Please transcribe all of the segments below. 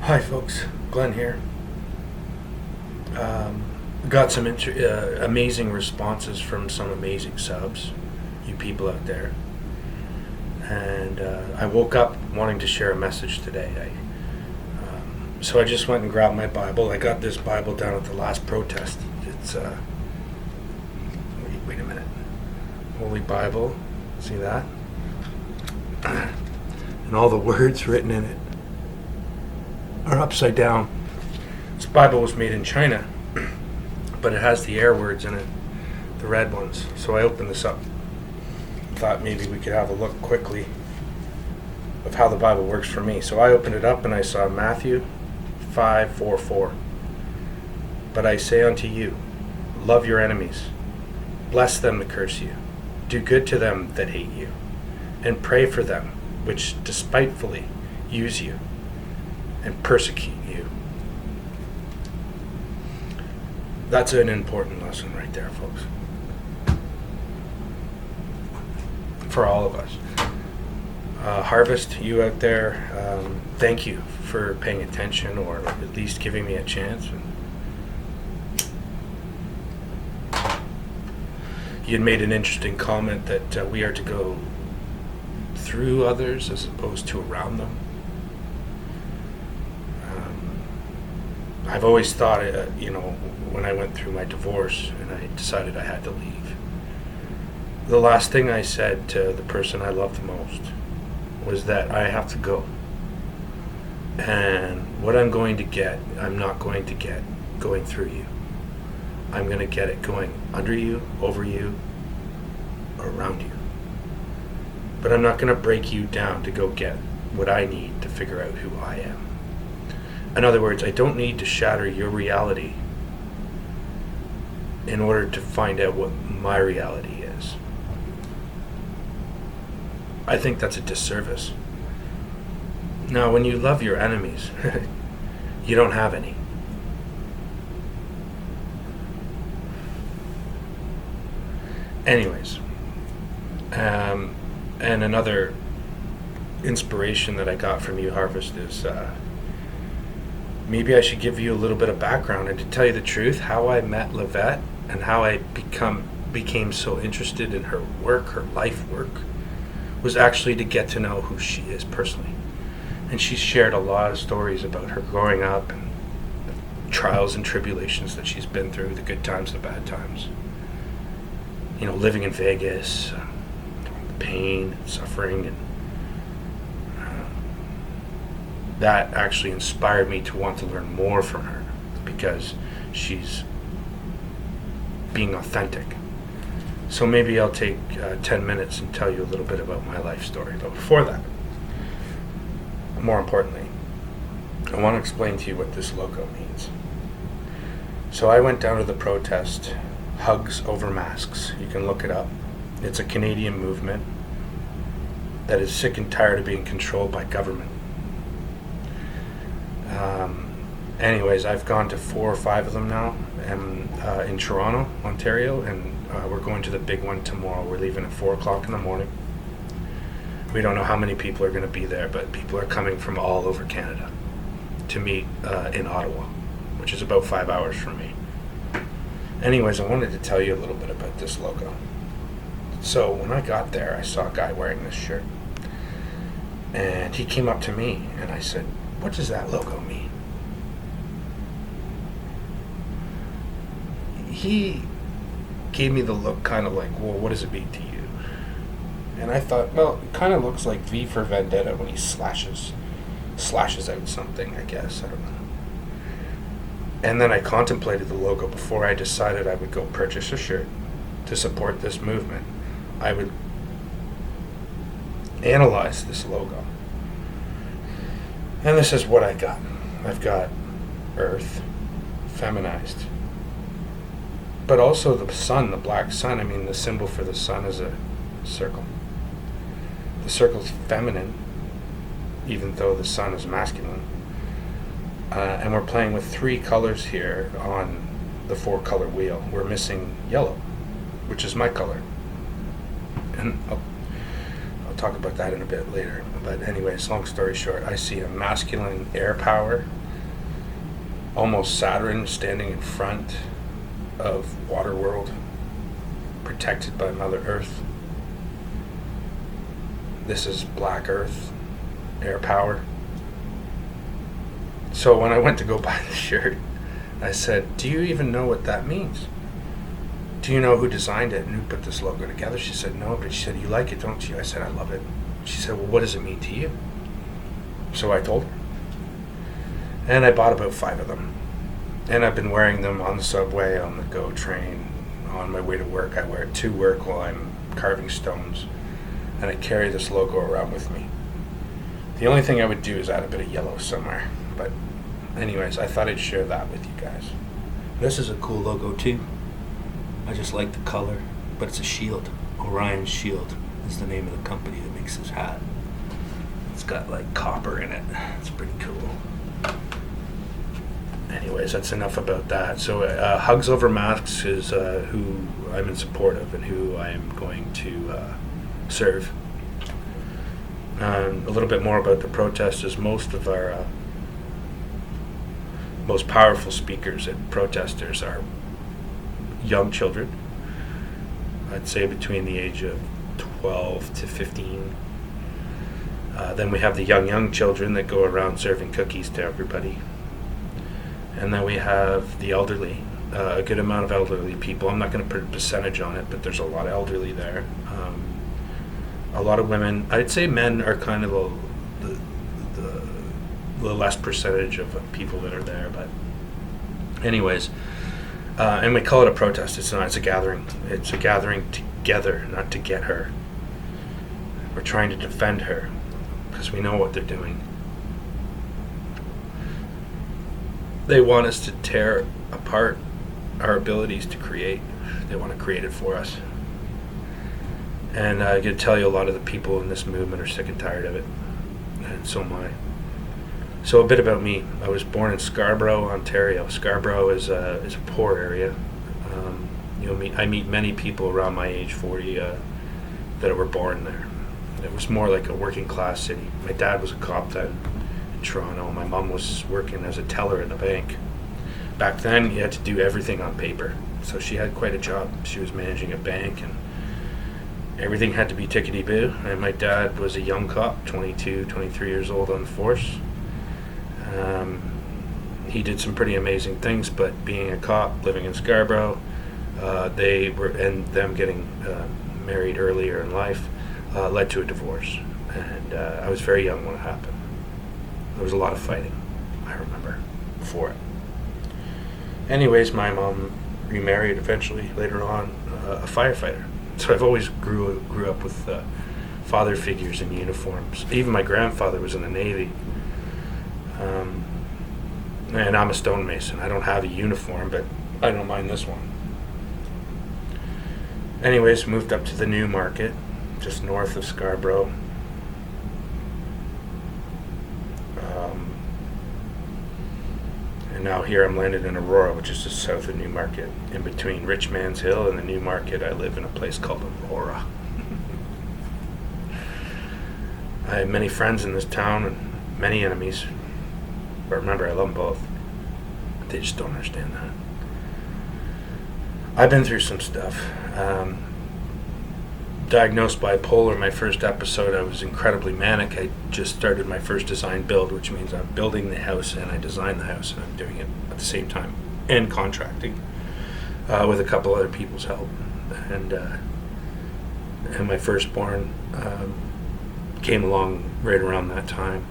Hi, folks. Glenn here. Got some amazing responses from some amazing subs, you people out there. And I woke up wanting to share a message today. So I just went and grabbed my Bible. I got this Bible down at the last protest. It's, wait a minute. Holy Bible. See that? And all the words written in it are upside down. This Bible was made in China, but it has the air words in it, the red ones. So I opened this up. Thought maybe we could have a look quickly of how the Bible works for me. So I opened it up and I saw Matthew 5:4. But I say unto you, love your enemies, bless them that curse you, do good to them that hate you, and pray for them which despitefully use you and persecute you. That's an important lesson right there, folks. For all of us. Harvest, you out there, thank you for paying attention or at least giving me a chance. You had made an interesting comment that we are to go through others as opposed to around them. I've always thought, when I went through my divorce and I decided I had to leave, the last thing I said to the person I loved the most was that I have to go. And what I'm going to get, I'm not going to get going through you. I'm going to get it going under you, over you, or around you. But I'm not going to break you down to go get what I need to figure out who I am. In other words, I don't need to shatter your reality in order to find out what my reality is. I think that's a disservice. Now, when you love your enemies, you don't have any. Anyways, and another inspiration that I got from you, Harvest, is maybe I should give you a little bit of background. And to tell you the truth, how I met Livette and how I became so interested in her work, her life work, was actually to get to know who she is personally. And she's shared a lot of stories about her growing up and the trials and tribulations that she's been through, the good times, the bad times. Living in Vegas, pain, suffering, and that actually inspired me to want to learn more from her because she's being authentic. So maybe I'll take 10 minutes and tell you a little bit about my life story. But before that, more importantly, I want to explain to you what this logo means. So I went down to the protest, Hugs Over Masks. You can look it up. It's a Canadian movement that is sick and tired of being controlled by government. Anyways, I've gone to 4 or 5 of them now, and in Toronto, Ontario, and we're going to the big one tomorrow. We're leaving at 4 o'clock in the morning. We don't know how many people are going to be there, but people are coming from all over Canada to meet in Ottawa, which is about 5 hours from me. Anyways, I wanted to tell you a little bit about this logo. So when I got there, I saw a guy wearing this shirt, and he came up to me, and I said, "What does that logo mean?" He gave me the look kind of like, "Well, what does it mean to you?" And I thought, well, it kind of looks like V for Vendetta when he slashes out something, I guess. I don't know. And then I contemplated the logo before I decided I would go purchase a shirt to support this movement. I would analyze this logo. And this is what I got. I've got Earth, feminized. But also the sun, the black sun. I mean, the symbol for the sun is a circle. The circle's feminine, even though the sun is masculine. And we're playing with 3 colors here on the 4-color wheel. We're missing yellow, which is my color. And I'll talk about that in a bit later. But anyways, long story short, I see a masculine air power, almost Saturn, standing in front of Waterworld, protected by Mother Earth. This is Black Earth, air power. So when I went to go buy the shirt, I said, do you even know what that means? Do you know who designed it and who put this logo together? She said, no, but she said, you like it, don't you? I said, I love it. She said, well, what does it mean to you? So I told her. And I bought about 5 of them. And I've been wearing them on the subway, on the GO train, on my way to work. I wear it to work while I'm carving stones. And I carry this logo around with me. The only thing I would do is add a bit of yellow somewhere. But anyways, I thought I'd share that with you guys. This is a cool logo too. I just like the color, but it's a shield. Orion's Shield is the name of the company that makes this hat. It's got like copper in it. It's pretty cool. Anyways, that's enough about that. So Hugs Over Masks is who I'm in support of and who I am going to serve. A little bit more about the protest is most of our most powerful speakers and protesters are young children. I'd say between the age of 12 to 15. Then we have the young children that go around serving cookies to everybody. And then we have the elderly, a good amount of elderly people. I'm not going to put a percentage on it, but there's a lot of elderly there. A lot of women. I'd say men are kind of the less percentage of people that are there. But anyways, and we call it a protest. It's not. It's a gathering. It's a gathering together, not to get her. We're trying to defend her because we know what they're doing. They want us to tear apart our abilities to create. They want to create it for us. And I can tell you a lot of the people in this movement are sick and tired of it. And so am I. So a bit about me. I was born in Scarborough, Ontario. Scarborough is a poor area. I meet many people around my age, 40, that were born there. It was more like a working class city. My dad was a cop then in Toronto. My mom was working as a teller in a bank. Back then, you had to do everything on paper. So she had quite a job. She was managing a bank, and everything had to be tickety-boo. And my dad was a young cop, 22, 23 years old on the force. He did some pretty amazing things, but being a cop, living in Scarborough, them getting married earlier in life led to a divorce. And I was very young when it happened. There was a lot of fighting, I remember, for it. Anyways, my mom remarried eventually, later on, a firefighter. So I've always grew up with father figures in uniforms. Even my grandfather was in the Navy. And I'm a stonemason. I don't have a uniform, but I don't mind this one. Anyways, moved up to the New Market, just north of Scarborough. And now here I'm landed in Aurora, which is just south of New Market. In between Richmans Hill and the New Market, I live in a place called Aurora. I have many friends in this town and many enemies. But remember, I love them both. They just don't understand that. I've been through some stuff. Diagnosed bipolar, my first episode, I was incredibly manic. I just started my first design build, which means I'm building the house and I design the house, and I'm doing it at the same time, and contracting with a couple other people's help. And my firstborn came along right around that time,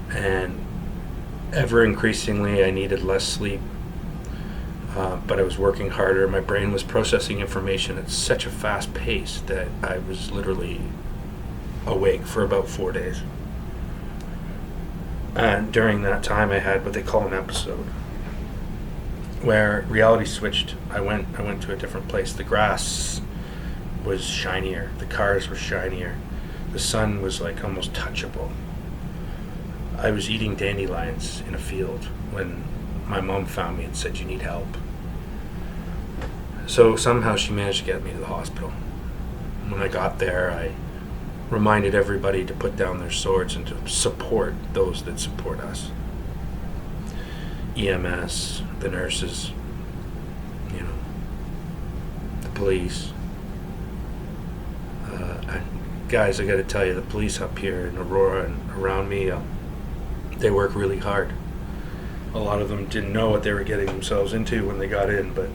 and ever increasingly I needed less sleep, but I was working harder. My brain was processing information at such a fast pace that I was literally awake for about 4 days. And during that time I had what they call an episode, where reality switched. I went to a different place. The grass was shinier, the cars were shinier, the sun was like almost touchable. I was eating dandelions in a field when my mom found me and said, "You need help." So somehow she managed to get me to the hospital. When I got there, I reminded everybody to put down their swords and to support those that support us. EMS, the nurses, the police. Guys, I got to tell you, the police up here in Aurora and around me, they work really hard. A lot of them didn't know what they were getting themselves into when they got in, but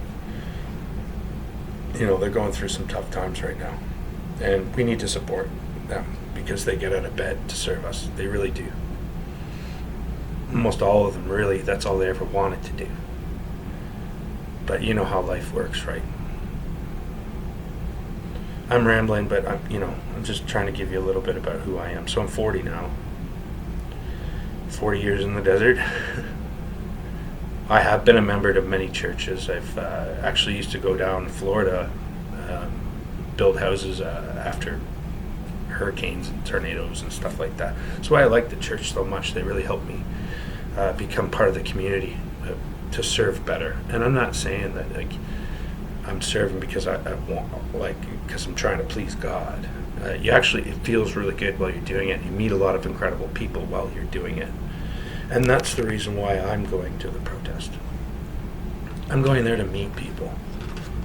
they're going through some tough times right now, and we need to support them because they get out of bed to serve us. They really do. Almost all of them, really, that's all they ever wanted to do. But you know how life works, right? I'm rambling, but I'm just trying to give you a little bit about who I am. So I'm 40 now. 40 years in the desert. I have been a member of many churches. I've actually used to go down to Florida, build houses after hurricanes and tornadoes and stuff like that. That's why I like the church so much. They really help me become part of the community, to serve better. And I'm not saying that I'm serving because I want, because I'm trying to please God. It feels really good while you're doing it. You meet a lot of incredible people while you're doing it. And that's the reason why I'm going to the protest. I'm going there to meet people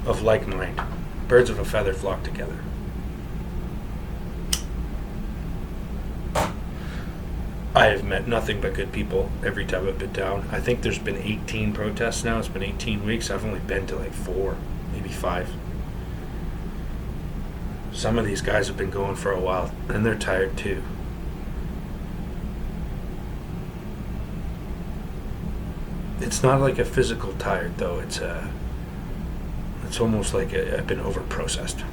of like mind. Birds of a feather flock together. I have met nothing but good people every time I've been down. I think there's been 18 protests now. It's been 18 weeks. I've only been to 4, maybe 5. Some of these guys have been going for a while, and they're tired too. It's not like a physical tired, though. It's almost like I've been over-processed.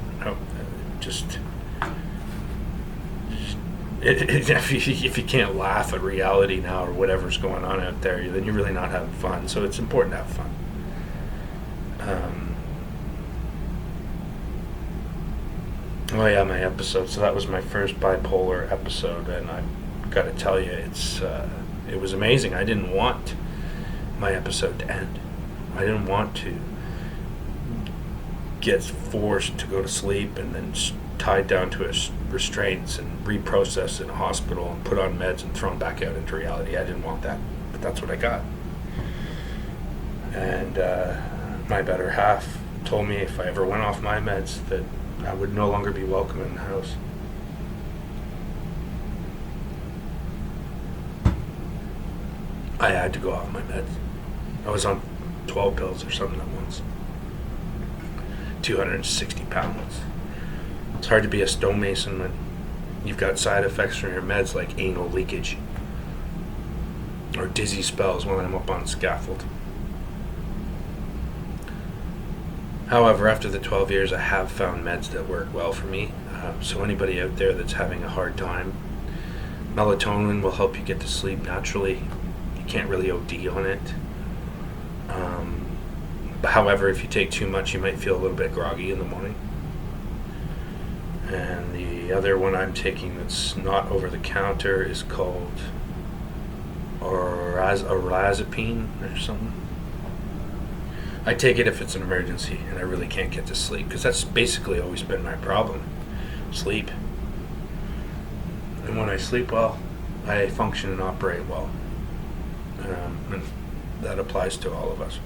If you can't laugh at reality now or whatever's going on out there, then you're really not having fun. So it's important to have fun. My episode. So that was my first bipolar episode, and I've got to tell you, it was amazing. I didn't want my episode to end. I didn't want to get forced to go to sleep and then tied down to restraints and reprocessed in a hospital and put on meds and thrown back out into reality. I didn't want that, but that's what I got. And my better half told me if I ever went off my meds that I would no longer be welcome in the house. I had to go off my meds. I was on 12 pills or something at once. 260 pounds. It's hard to be a stonemason when you've got side effects from your meds like anal leakage or dizzy spells when I'm up on scaffold. However, after the 12 years, I have found meds that work well for me. So anybody out there that's having a hard time, melatonin will help you get to sleep naturally. You can't really OD on it. However, if you take too much, you might feel a little bit groggy in the morning. And the other one I'm taking that's not over the counter is called orazapine or something. I take it if it's an emergency and I really can't get to sleep, because that's basically always been my problem, sleep. And when I sleep well, I function and operate well. And that applies to all of us.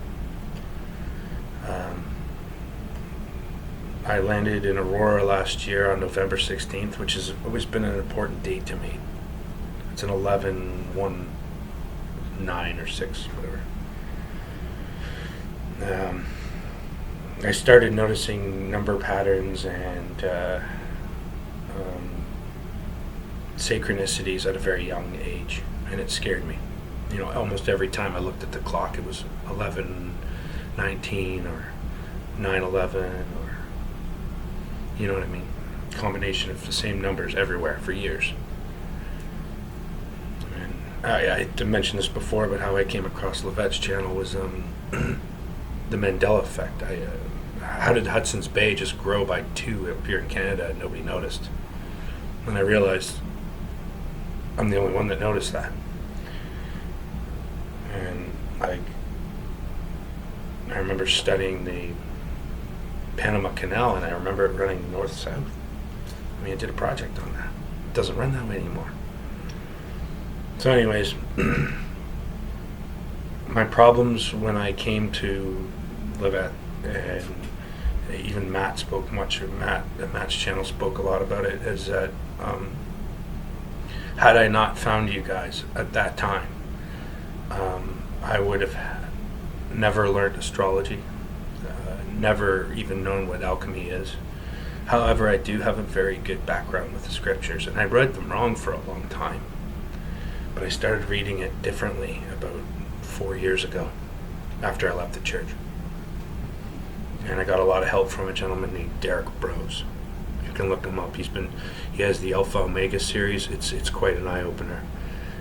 I landed in Aurora last year on November 16th, which has always been an important date to me. It's an 11/1/9 or 6, whatever. I started noticing number patterns and synchronicities at a very young age, and it scared me. Almost every time I looked at the clock, it was 11:19 or 9:11, or you know what I mean? Combination of the same numbers everywhere for years. And I mentioned this before, but how I came across Levette's channel was the Mandela effect. How did Hudson's Bay just grow by 2 up here in Canada and nobody noticed? And I realized I'm the only one that noticed that. And I remember studying the Panama Canal, and I remember it running north-south. I did a project on that. doesn't run that way anymore. So anyways, my problems when I came to Livette, and even Matt spoke much, or Matt's channel spoke a lot about it, is that had I not found you guys at that time, I would have never learned astrology, never even known what alchemy is. However, I do have a very good background with the scriptures, and I read them wrong for a long time. But I started reading it differently about 4 years ago, after I left the church. And I got a lot of help from a gentleman named Derek Brose. You can look him up. He has the Alpha Omega series. It's quite an eye-opener.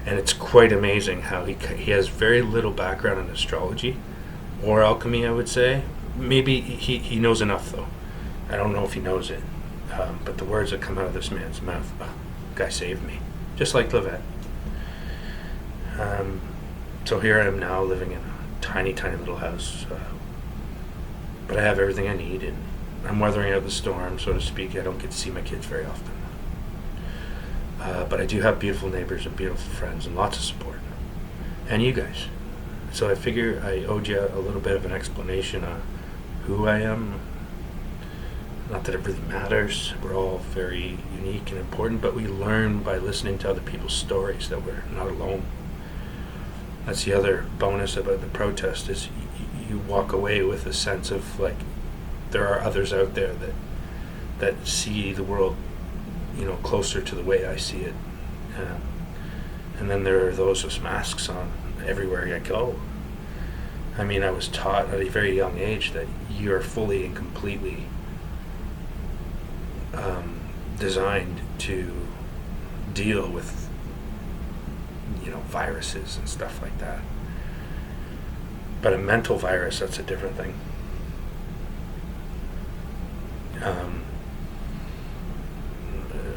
And it's quite amazing how he has very little background in astrology or alchemy, I would say. Maybe he knows enough, though. I don't know if he knows it. But the words that come out of this man's mouth, guy saved me. Just like Livette. So here I am now living in a tiny, tiny little house. But I have everything I need, and I'm weathering out the storm, so to speak. I don't get to see my kids very often. But I do have beautiful neighbors and beautiful friends and lots of support. And you guys. So I figure I owed you a little bit of an explanation of who I am. Not that it really matters. We're all very unique and important, but we learn by listening to other people's stories that we're not alone. That's the other bonus about the protest, is you walk away with a sense of, like, there are others out there that see the world, closer to the way I see it. And then there are those with masks on everywhere I go. I mean, I was taught at a very young age that you are fully and completely designed to deal with, viruses and stuff like that. But a mental virus, that's a different thing.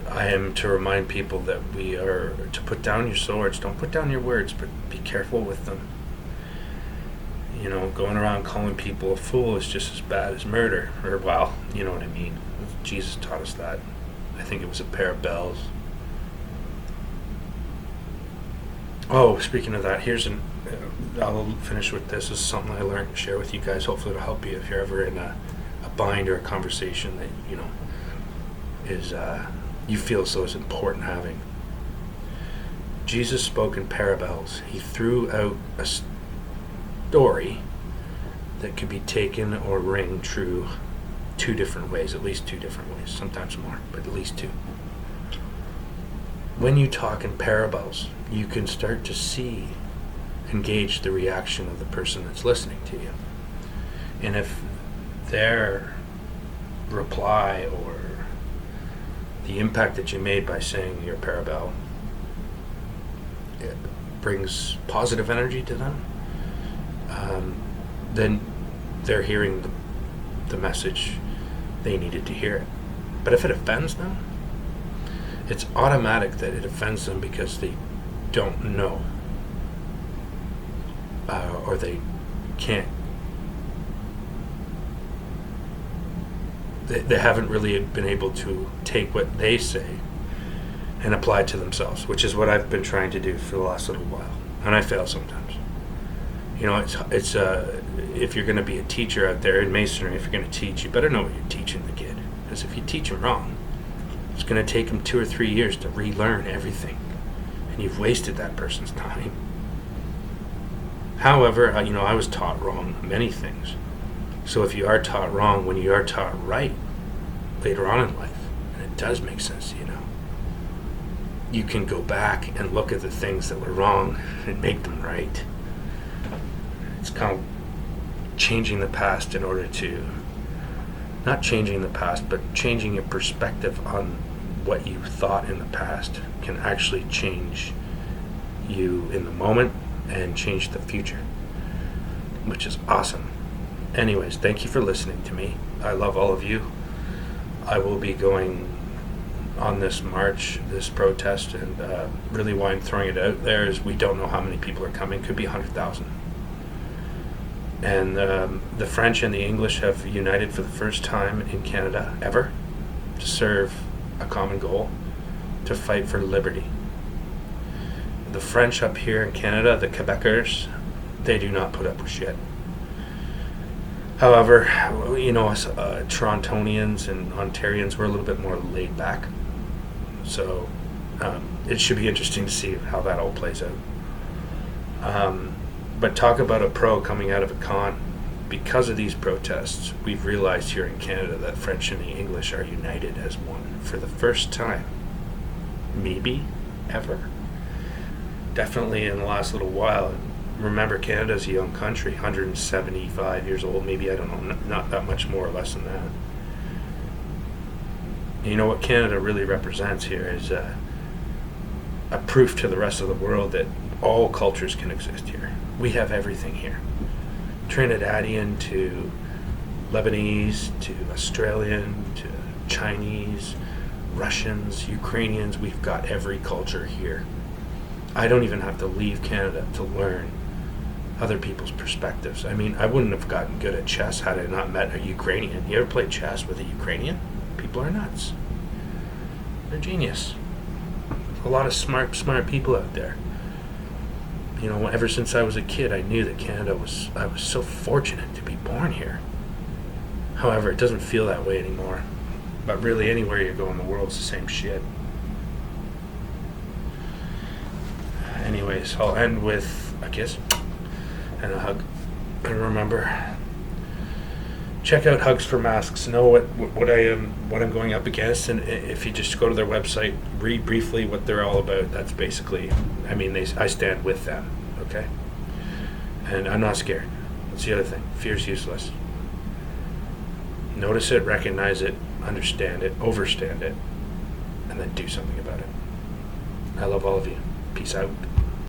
I am to remind people that we are to put down your swords. Don't put down your words, but be careful with them. Going around calling people a fool is just as bad as murder. Or, well, you know what I mean. Jesus taught us that. I think it was a pair of bells. Oh, speaking of that, I'll finish with this. This is something I learned and share with you guys. Hopefully it'll help you if you're ever in a bind or a conversation that, is you feel so is important having. Jesus spoke in parables. He threw out a story that could be taken or ring true two different ways, at least two different ways, sometimes more, but at least two. When you talk in parables, you can start to see and gauge the reaction of the person that's listening to you. And if their reply or the impact that you made by saying your parable brings positive energy to them, then they're hearing the message they needed to hear it. But if it offends them, it's automatic that it offends them because they don't know, or they can't. They haven't really been able to take what they say and apply it to themselves, which is what I've been trying to do for the last little while, and I fail sometimes. It's if you're going to be a teacher out there in masonry, if you're going to teach, you better know what you're teaching the kid, because if you teach them wrong, it's going to take them 2 or 3 years to relearn everything, and you've wasted that person's time. However, I was taught wrong many things. So if you are taught wrong when you are taught right later on in life, and it does make sense, you can go back and look at the things that were wrong and make them right. It's kind of changing the past in order to, not changing the past, but changing your perspective on what you thought in the past can actually change you in the moment and change the future, which is awesome. Anyways, thank you for listening to me. I love all of you. I will be going on this march, this protest, and really why I'm throwing it out there is we don't know how many people are coming. Could be 100,000. And the French and the English have united for the first time in Canada ever to serve a common goal, to fight for liberty. The French up here in Canada, the Quebecers, they do not put up with shit. However, us Torontonians and Ontarians, we're a little bit more laid back. So it should be interesting to see how that all plays out. But talk about a pro coming out of a con. Because of these protests, we've realized here in Canada that French and the English are united as one for the first time. Maybe ever. Definitely in the last little while. Remember, Canada's a young country, 175 years old, maybe, I don't know, not that much more or less than that. You know what Canada really represents here is a proof to the rest of the world that all cultures can exist here. We have everything here. Trinidadian to Lebanese to Australian to Chinese, Russians, Ukrainians, we've got every culture here. I don't even have to leave Canada to learn other people's perspectives. I mean, I wouldn't have gotten good at chess had I not met a Ukrainian. You ever played chess with a Ukrainian? People are nuts. They're genius. A lot of smart people out there. Ever since I was a kid, I knew that I was so fortunate to be born here. However, it doesn't feel that way anymore. But really, anywhere you go in the world, it's the same shit. Anyways, I'll end with a kiss and a hug. And remember, check out Hugs for Masks. Know what I'm going up against, and if you just go to their website, read briefly what they're all about. That's basically, I stand with them, okay? And I'm not scared. That's the other thing. Fear's useless. Notice it, recognize it, understand it, overstand it, and then do something about it. I love all of you. Peace out.